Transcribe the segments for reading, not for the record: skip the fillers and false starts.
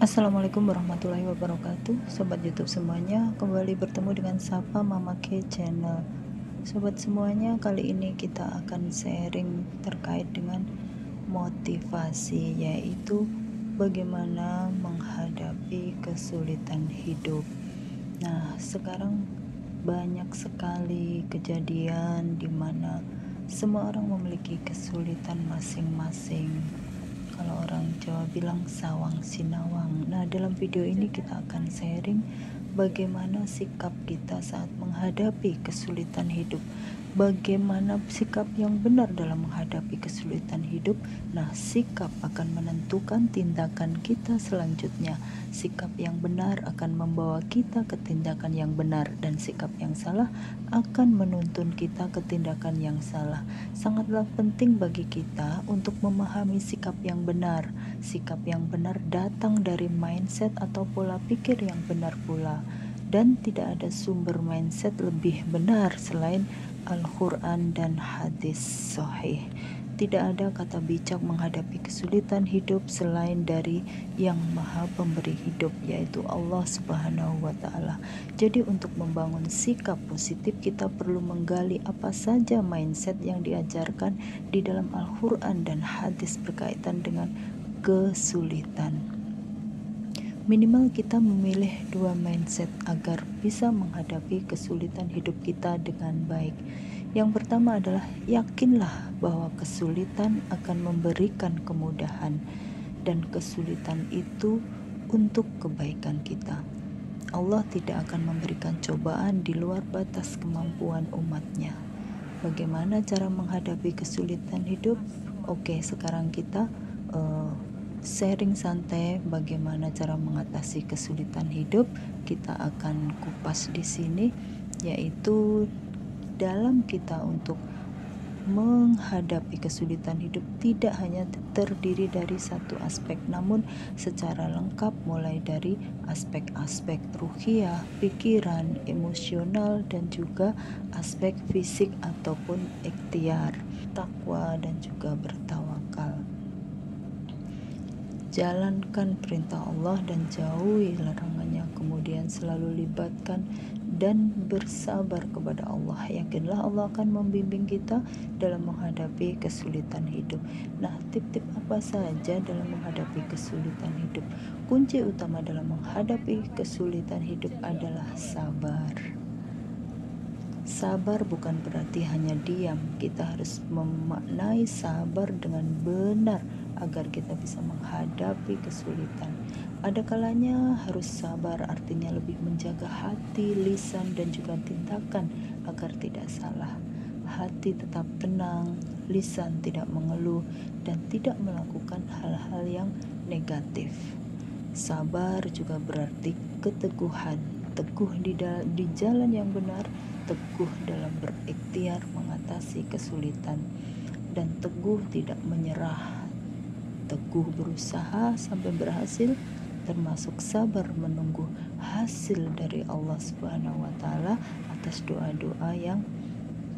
Assalamualaikum warahmatullahi wabarakatuh. Sobat YouTube semuanya, kembali bertemu dengan Sapa Mama K Channel. Sobat semuanya, kali ini kita akan sharing terkait dengan motivasi, yaitu bagaimana menghadapi kesulitan hidup. Nah, sekarang banyak sekali kejadian di mana semua orang memiliki kesulitan masing-masing. Kalau orang Jawa bilang sawang sinawang. Nah, dalam video ini kita akan sharing bagaimana sikap kita saat menghadapi kesulitan hidup. Bagaimana sikap yang benar dalam menghadapi kesulitan hidup. Nah, sikap akan menentukan tindakan kita selanjutnya. Sikap yang benar akan membawa kita ke tindakan yang benar, dan sikap yang salah akan menuntun kita ke tindakan yang salah. Sangatlah penting bagi kita untuk memahami sikap yang benar. Sikap yang benar datang dari mindset atau pola pikir yang benar pula, dan tidak ada sumber mindset lebih benar selain Al-Quran dan hadis sahih. Tidak ada kata bijak menghadapi kesulitan hidup selain dari yang maha pemberi hidup, yaitu Allah Subhanahu wa Ta'ala. Jadi untuk membangun sikap positif, kita perlu menggali apa saja mindset yang diajarkan di dalam Al-Quran dan hadis berkaitan dengan kesulitan. Minimal kita memilih dua mindset agar bisa menghadapi kesulitan hidup kita dengan baik. Yang pertama adalah yakinlah bahwa kesulitan akan memberikan kemudahan, dan kesulitan itu untuk kebaikan kita. Allah tidak akan memberikan cobaan di luar batas kemampuan umatnya. Bagaimana cara menghadapi kesulitan hidup? Oke, sekarang kita sharing santai bagaimana cara mengatasi kesulitan hidup. Kita akan kupas di sini, yaitu dalam kita untuk menghadapi kesulitan hidup tidak hanya terdiri dari satu aspek, namun secara lengkap, mulai dari aspek-aspek ruhiyah, pikiran, emosional, dan juga aspek fisik ataupun ikhtiar, takwa, dan juga bertawakal. Jalankan perintah Allah dan jauhi larangannya, kemudian selalu libatkan dan bersabar kepada Allah. Yakinlah Allah akan membimbing kita dalam menghadapi kesulitan hidup. Nah, tip-tip apa saja dalam menghadapi kesulitan hidup? Kunci utama dalam menghadapi kesulitan hidup adalah sabar. Sabar bukan berarti hanya diam. Kita harus memaknai sabar dengan benar agar kita bisa menghadapi kesulitan. Ada kalanya harus sabar, artinya lebih menjaga hati, lisan, dan juga tindakan agar tidak salah. Hati tetap tenang, lisan tidak mengeluh, dan tidak melakukan hal-hal yang negatif. Sabar juga berarti keteguhan, teguh di jalan yang benar, teguh dalam berikhtiar mengatasi kesulitan, dan teguh tidak menyerah. Teguh berusaha sampai berhasil, termasuk sabar menunggu hasil dari Allah Subhanahu wa Ta'ala atas doa-doa yang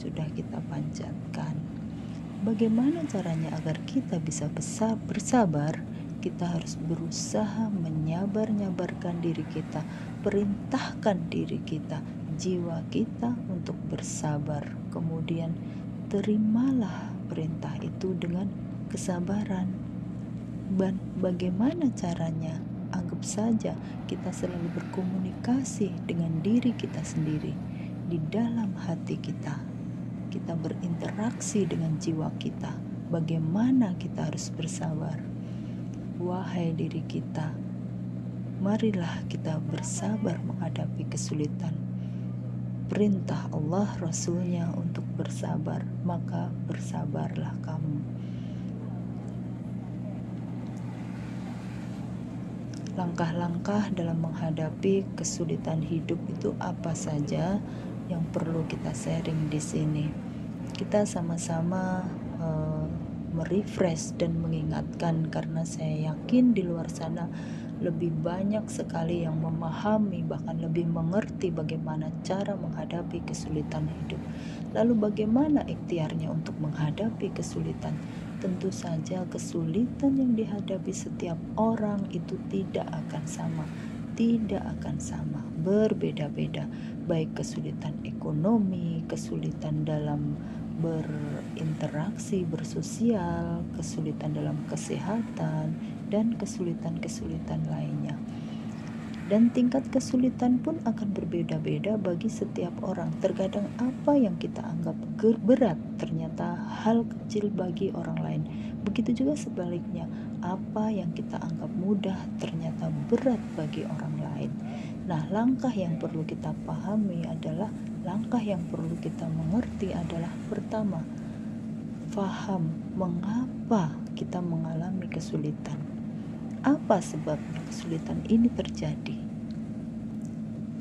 sudah kita panjatkan. Bagaimana caranya agar kita bisa bersabar? Kita harus berusaha menyabar-nyabarkan diri kita, perintahkan diri kita, jiwa kita untuk bersabar. Kemudian terimalah perintah itu dengan kesabaran. Bagaimana caranya? Anggap saja kita selalu berkomunikasi dengan diri kita sendiri. Di dalam hati kita, kita berinteraksi dengan jiwa kita. Bagaimana kita harus bersabar? Wahai diri kita, marilah kita bersabar menghadapi kesulitan. Perintah Allah Rasulnya untuk bersabar, maka bersabarlah kamu. Langkah-langkah dalam menghadapi kesulitan hidup itu apa saja yang perlu kita sharing di sini. Kita sama-sama merefresh dan mengingatkan, karena saya yakin di luar sana lebih banyak sekali yang memahami, bahkan lebih mengerti bagaimana cara menghadapi kesulitan hidup. Lalu bagaimana ikhtiarnya untuk menghadapi kesulitan? tentu saja kesulitan yang dihadapi setiap orang itu tidak akan sama. Tidak akan sama, berbeda-beda. Baik kesulitan ekonomi, kesulitan dalam berinteraksi, bersosial, kesulitan dalam kesehatan, dan kesulitan-kesulitan lainnya. Dan tingkat kesulitan pun akan berbeda-beda bagi setiap orang. Terkadang apa yang kita anggap berat ternyata hal kecil bagi orang lain. Begitu juga sebaliknya, apa yang kita anggap mudah ternyata berat bagi orang lain. Nah, langkah yang perlu kita pahami adalah, langkah yang perlu kita mengerti adalah, pertama, faham mengapa kita mengalami kesulitan. Apa sebabnya kesulitan ini terjadi?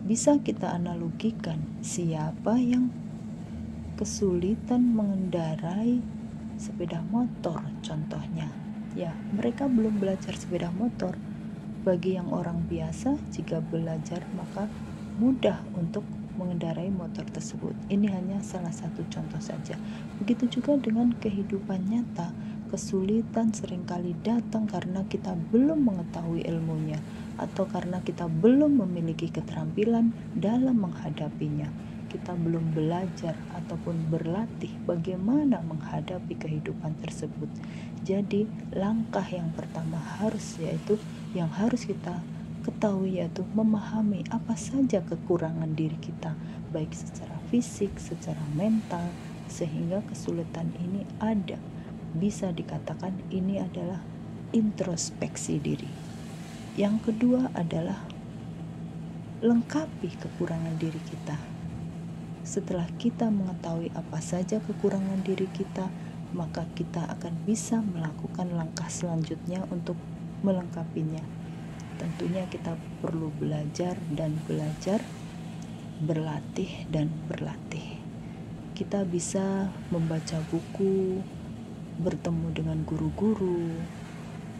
Bisa kita analogikan, siapa yang kesulitan mengendarai sepeda motor contohnya. Ya, mereka belum belajar sepeda motor. Bagi yang orang biasa, jika belajar maka mudah untuk mengendarai motor tersebut. Ini hanya salah satu contoh saja. Begitu juga dengan kehidupan nyata. Kesulitan seringkali datang karena kita belum mengetahui ilmunya atau karena kita belum memiliki keterampilan dalam menghadapinya. Kita belum belajar ataupun berlatih bagaimana menghadapi kehidupan tersebut. Jadi, langkah yang pertama yang harus kita ketahui yaitu memahami apa saja kekurangan diri kita, baik secara fisik, secara mental, sehingga kesulitan ini ada. Bisa dikatakan ini adalah introspeksi diri. Yang kedua adalah lengkapi kekurangan diri kita. Setelah kita mengetahui apa saja kekurangan diri kita, maka kita akan bisa melakukan langkah selanjutnya untuk melengkapinya. Tentunya kita perlu belajar dan belajar, berlatih dan berlatih. Kita bisa membaca buku, bertemu dengan guru-guru,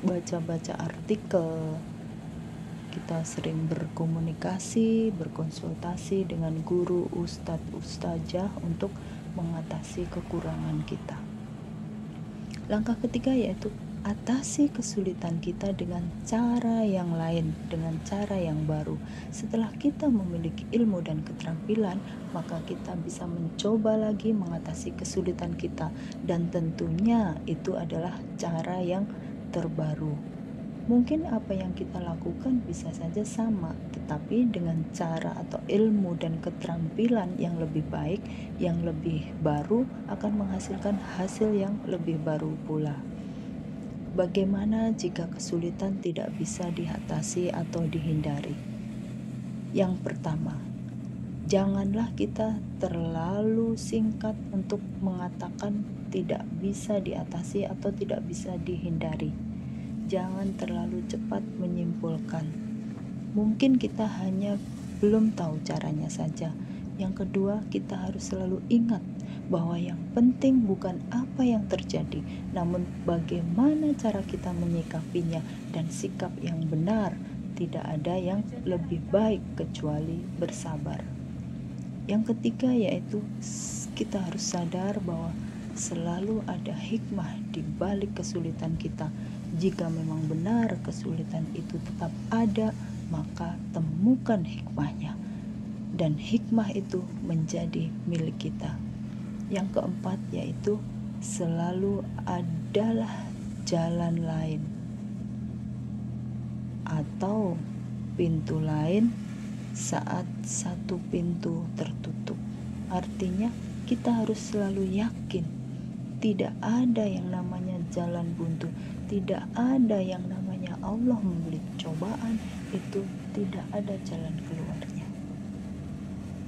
baca-baca artikel. Kita sering berkomunikasi, berkonsultasi dengan guru, ustadz, ustazah untuk mengatasi kekurangan kita. Langkah ketiga yaitu atasi kesulitan kita dengan cara yang lain, dengan cara yang baru. Setelah kita memiliki ilmu dan keterampilan, maka kita bisa mencoba lagi mengatasi kesulitan kita, dan tentunya itu adalah cara yang terbaru. Mungkin apa yang kita lakukan bisa saja sama, tetapi dengan cara atau ilmu dan keterampilan yang lebih baik, yang lebih baru, akan menghasilkan hasil yang lebih baru pula. Bagaimana jika kesulitan tidak bisa diatasi atau dihindari? Yang pertama, janganlah kita terlalu singkat untuk mengatakan tidak bisa diatasi atau tidak bisa dihindari. Jangan terlalu cepat menyimpulkan. Mungkin kita hanya belum tahu caranya saja. Yang kedua, kita harus selalu ingat bahwa yang penting bukan apa yang terjadi, namun bagaimana cara kita menyikapinya dan sikap yang benar. Tidak ada yang lebih baik kecuali bersabar. Yang ketiga yaitu kita harus sadar bahwa selalu ada hikmah di balik kesulitan kita. Jika memang benar kesulitan itu tetap ada, maka temukan hikmahnya, dan hikmah itu menjadi milik kita. Yang keempat yaitu selalu adalah jalan lain atau pintu lain saat satu pintu tertutup. Artinya kita harus selalu yakin tidak ada yang namanya jalan buntu, tidak ada yang namanya Allah memberi cobaan, itu tidak ada jalan keluarnya.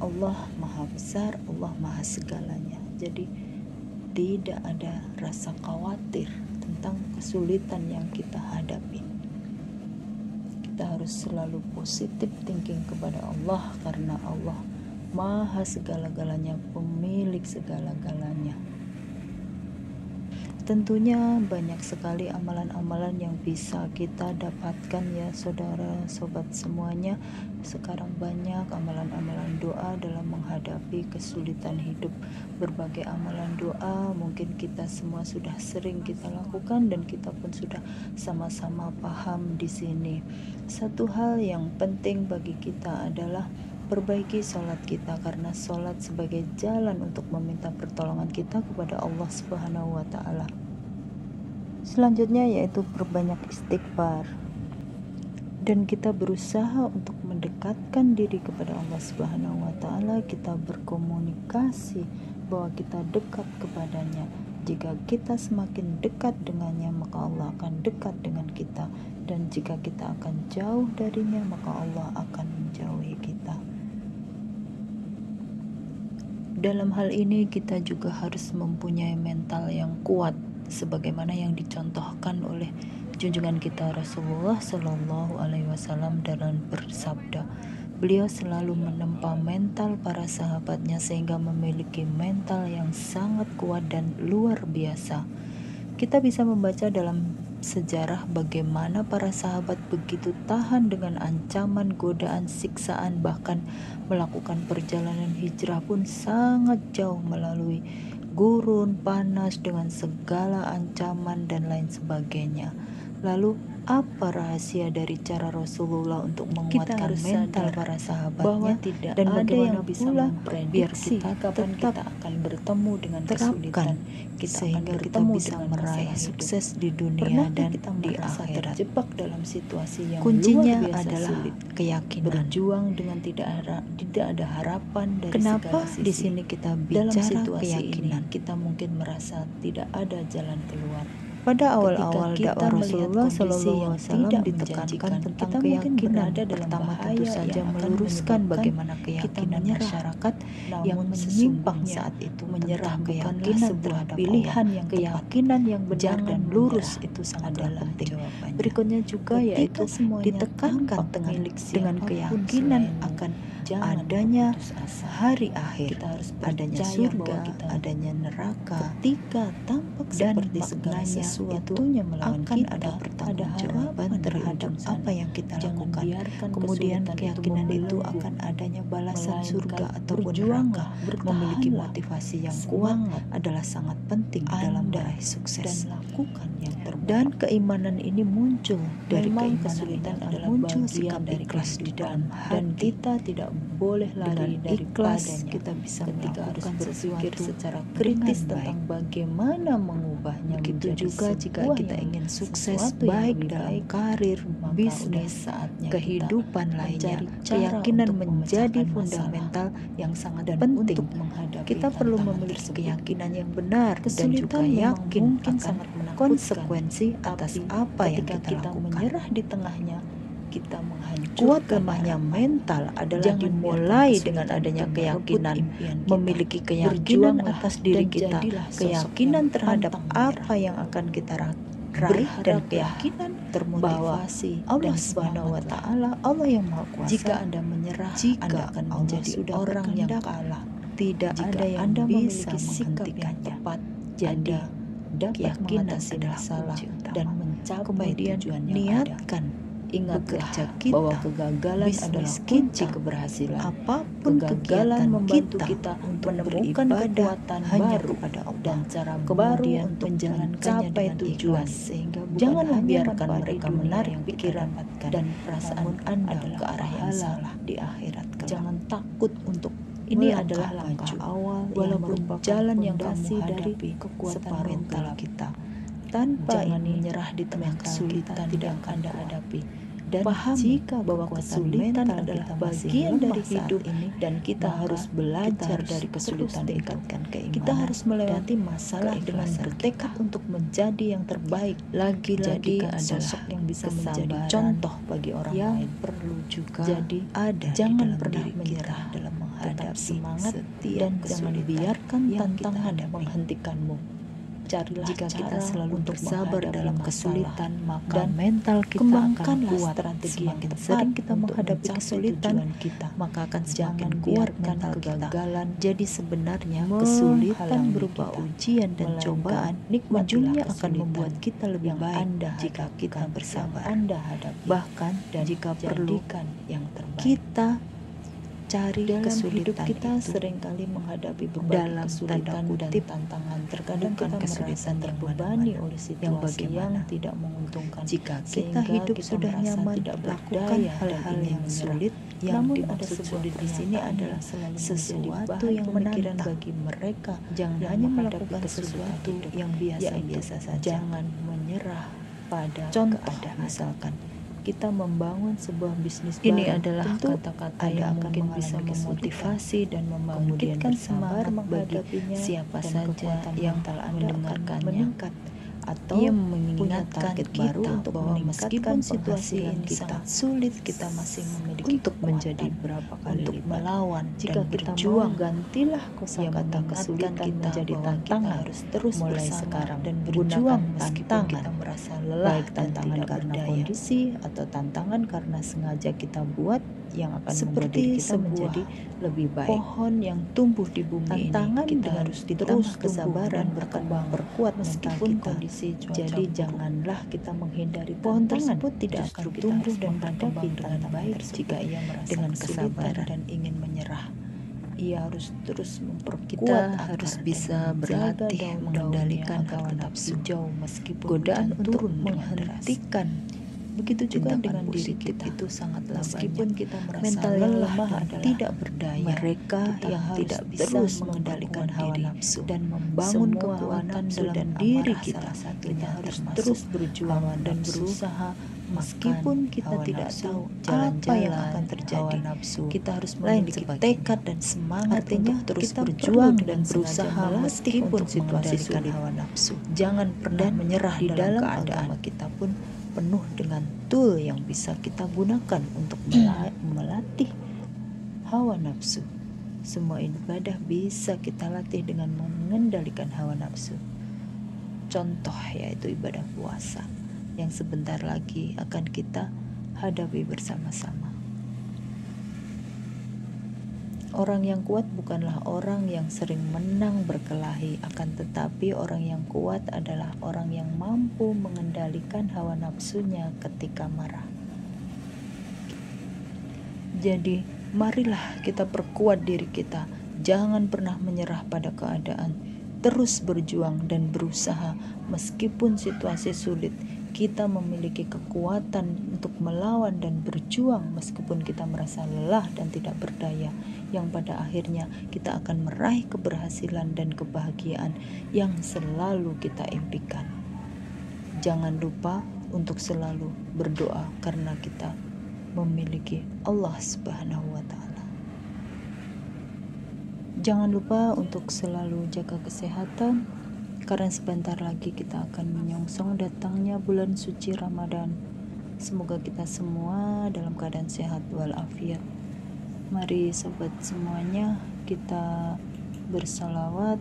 Allah Maha Besar, Allah Maha Segalanya. Jadi tidak ada rasa khawatir tentang kesulitan yang kita hadapi. Kita harus selalu positif thinking kepada Allah, karena Allah Maha Segala-galanya, pemilik segala-galanya. Tentunya banyak sekali amalan-amalan yang bisa kita dapatkan ya saudara, sobat semuanya. Sekarang banyak amalan-amalan doa dalam menghadapi kesulitan hidup. Berbagai amalan doa mungkin kita semua sudah sering kita lakukan dan kita pun sudah sama-sama paham di sini. Satu hal yang penting bagi kita adalah perbaiki sholat kita, karena sholat sebagai jalan untuk meminta pertolongan kita kepada Allah Subhanahu wa Ta'ala. Selanjutnya yaitu perbanyak istighfar, dan kita berusaha untuk mendekatkan diri kepada Allah Subhanahu wa Ta'ala. Kita berkomunikasi bahwa kita dekat kepadanya. Jika kita semakin dekat dengannya, maka Allah akan dekat dengan kita, dan jika kita akan jauh darinya, maka Allah akan menjauhi kita. Dalam hal ini kita juga harus mempunyai mental yang kuat, sebagaimana yang dicontohkan oleh junjungan kita Rasulullah Shallallahu Alaihi Wasallam dalam bersabda. Beliau selalu menempa mental para sahabatnya sehingga memiliki mental yang sangat kuat dan luar biasa. Kita bisa membaca dalam sejarah bagaimana para sahabat begitu tahan dengan ancaman, godaan, siksaan, bahkan melakukan perjalanan hijrah pun sangat jauh melalui gurun, panas, dengan segala ancaman dan lain sebagainya. Lalu apa rahasia dari cara Rasulullah untuk menguatkan mental para sahabatnya, tidak dan bagaimana bisa memprediksi kapan kita akan bertemu dengan kesulitan kita, sehingga kita bisa meraih sukses di dunia dan di akhirat. Terjebak dalam situasi yang kuncinya luar biasa adalah sulit, keyakinan, berjuang dengan tidak ada harapan dari segala sisi. Di sini kita bicara dalam situasi keyakinan ini, kita mungkin merasa tidak ada jalan keluar. Pada awal-awal dakwah Rasulullah Shallallahu Alaihi Wasallam ditekankan tentang keyakinan. Pertama tentu saja meluruskan bagaimana keyakinan masyarakat yang menyimpang saat itu menyerah keyakinan sebuah pilihan yang keyakinan yang benar dan lurus itu sangatlah penting. Berikutnya juga yaitu ditekankan dengan keyakinan akan adanya hari akhir, adanya surga, adanya neraka, ketika tampak seperti segala sesuatunya melawan kita, ada pertanggungjawaban terhadap apa yang kita lakukan. Kemudian keyakinan itu akan adanya balasan surga ataupun neraka. Memiliki motivasi yang kuat adalah sangat penting dalam meraih sukses. Dan keimanan ini muncul dari kesulitan adalah muncul sikap ikhlas di dalam hati, dan kita tidak boleh lari dari ikhlas. Kita bisa ketika harus berpikir secara kritis tentang bagaimana mengubahnya. Begitu juga jika kita ingin sukses baik dalam karir, bisnis, kehidupan lainnya, keyakinan menjadi fundamental yang sangat penting. Kita perlu memiliki keyakinan yang benar dan juga yakin akan konsekuensi atas apa yang kita lakukan. Menyerah di tengahnya, kita menghancurkan. Kuat lemahnya mental adalah dimulai dengan adanya keyakinan, memiliki keyakinan atas diri kita, keyakinan terhadap apa yang akan kita raih, dan keyakinan termotivasi Allah Subhanahu wa Ta'ala, Allah yang Maha Kuasa. Jika Anda menyerah, Anda akan menjadi orang yang kalah. Tidak ada yang bisa menghentikannya. Jadi keyakinan adalah salah dan mencapai tujuan yang niatkan. Ingat kerja kita, bahwa kegagalan adalah kunci keberhasilan. Apapun kegagalan membantu kita untuk menemukan kekuatan hanya kepada Allah dan cara baru untuk mencapai tujuan. Sehingga janganlah biarkan mereka menarik pikiran dan perasaan Anda ke arah yang salah di akhirat. Jangan takut untuk ini adalah langkah awal, walaupun jalan yang kamu hadapi kekuatan mental kita. Tanpa menyerah di tengah kesulitan tidak Anda hadapi, dan jika bahwa kesulitan adalah bagian dari hidup ini, dan kita harus belajar dari kesulitan itu. Kita harus melewati masalah dengan bertekad untuk menjadi yang terbaik. Lagi-lagi sosok yang bisa menjadi contoh bagi orang lain perlu juga ada. Jangan pernah menyerah dalam menghadapi semangat dan jangan biarkan tantangan menghentikanmu. Carilah jika kita selalu untuk bersabar dalam kesulitan, maka dan mental kita akan kuat. strategi yang Semakin tepat sering kita untuk menghadapi mencapai kesulitan tujuan kita, maka akan jangan semakin kuat biarkan mental kegagalan kita. Jadi sebenarnya menghalangi kesulitan berupa kita, ujian dan melainkan cobaan nikmatilah ujungnya akan kesulitan membuat kita lebih yang baik Anda jika kita hadapkan, bersabar. yang Anda hadapi, Bahkan dan jika perlu jadikan yang terbaik. kita cari Dalam kesulitan hidup kita itu seringkali menghadapi berbagai dalam kesulitan tanda dan kutip, tantangan. Terkadang bukan kita merasa kesulitan yang terbebani mana-mana. oleh situasi Yang yang bagaimana? tidak menguntungkan. Jika kita Sehingga hidup kita sudah merasa nyaman tidak lakukan berdaya dan hal-hal ingin yang menyerah. sulit. Yang Namun ada dimaksud sebuah sulit di sini pernyataan adalah yang selalu menjadi sesuatu bahan yang pemikiran menantang. bagi mereka Jangan yang hanya menghadapi melakukan kesulitan sesuatu hidup, yang biasa-biasa yaitu saja. jangan menyerah pada Contoh keadaan. misalkan, Kita membangun sebuah bisnis ini baru, adalah tentu kata-kata Anda yang akan mungkin mengalami bisa kesulitan. memotivasi dan Kemudian membangkitkan bersabar semangat bagi menghadapinya, siapa dan saja kekuatan yang mental Anda akan mendengarkannya. meningkat. Atau Ia punya mengingatkan target kita baru untuk bahwa meningkatkan meskipun situasi penghasilan ini kita, sangat sulit, kita masih memiliki untuk menjadi kekuatan berapa kali untuk lipat. melawan Jika dan kita berjuang. mau, Gantilah Ia kosakata mengingatkan kesulitan kita menjadi bahwa kita tantangan. harus terus Mulai bersama sekarang dan gunakan berjuang meskipun tantangan, kita merasa lelah baik dan tantangan tidak karena berdaya. kondisi atau tantangan karena sengaja kita buat, yang akan membuat Seperti diri kita sebuah menjadi lebih baik. pohon yang tumbuh di bumi Tantangan ini, kita dengan harus terus terus tumbuh kesabaran dan berkembang memperkuat mental meskipun kita. kondisi cuaca Jadi buruk. janganlah kita menghindari Pohon tantangan, tersebut tidak justru akan kita tumbuh harus dan menghadapi berkembang dengan tantangan baik tersebut. jika ia merasa Dengan kesulitan kesabaran dan ingin menyerah. Ia harus terus memperkuat Kita akar harus dan bisa menjaga berlatih daun-daunnya mengendalikan agar hawa tetap nafsu. hijau meskipun Godaan hujan untuk turun dengan deras. menghentikan Begitu juga tindakan dengan diri positif kita. itu sangatlah Meskipun banyak. kita merasa Mental yang lelah lemah dan adalah tidak berdaya, mereka kita yang harus tidak bisa terus mengendalikan memperkuat hawa diri nafsu dan membangun Semua hawa kekuatan nafsu dalam dan diri amarah kita. salah satunya Kita harus termasuk terus berjuang hawa dan nafsu, berusaha meskipun makan kita hawa tidak nafsu, tahu jalan-jalan, apa yang akan hawa terjadi. nafsu, Kita harus lain memiliki sebagainya. tekad dan semangat Artinya, untuk terus kita berjuang perlu dan dengan sengaja berusaha melatih meskipun untuk situasi mengendalikan sulit. hawa nafsu. Jangan pernah Dan menyerah di dalam dalam keadaan. agama kita pun penuh dengan tool yang bisa kita gunakan untuk melatih hawa nafsu. Semua ibadah bisa kita latih dengan mengendalikan hawa nafsu. Contoh yaitu ibadah puasa yang sebentar lagi akan kita hadapi bersama-sama. Orang yang kuat bukanlah orang yang sering menang berkelahi, akan tetapi orang yang kuat adalah orang yang mampu mengendalikan hawa nafsunya ketika marah. Jadi, marilah kita perkuat diri kita. Jangan pernah menyerah pada keadaan. Terus berjuang dan berusaha meskipun situasi sulit. Kita memiliki kekuatan untuk melawan dan berjuang meskipun kita merasa lelah dan tidak berdaya, yang pada akhirnya kita akan meraih keberhasilan dan kebahagiaan yang selalu kita impikan. Jangan lupa untuk selalu berdoa karena kita memiliki Allah Subhanahu wa Ta'ala. Jangan lupa untuk selalu jaga kesehatan, karena sebentar lagi kita akan menyongsong datangnya bulan suci Ramadan. Semoga kita semua dalam keadaan sehat walafiat. Mari sobat semuanya, kita bersalawat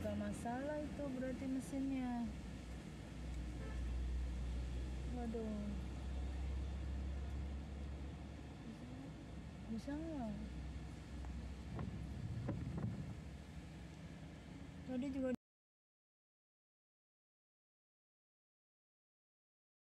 agak masalah itu berarti mesinnya. Waduh, bisa nggak?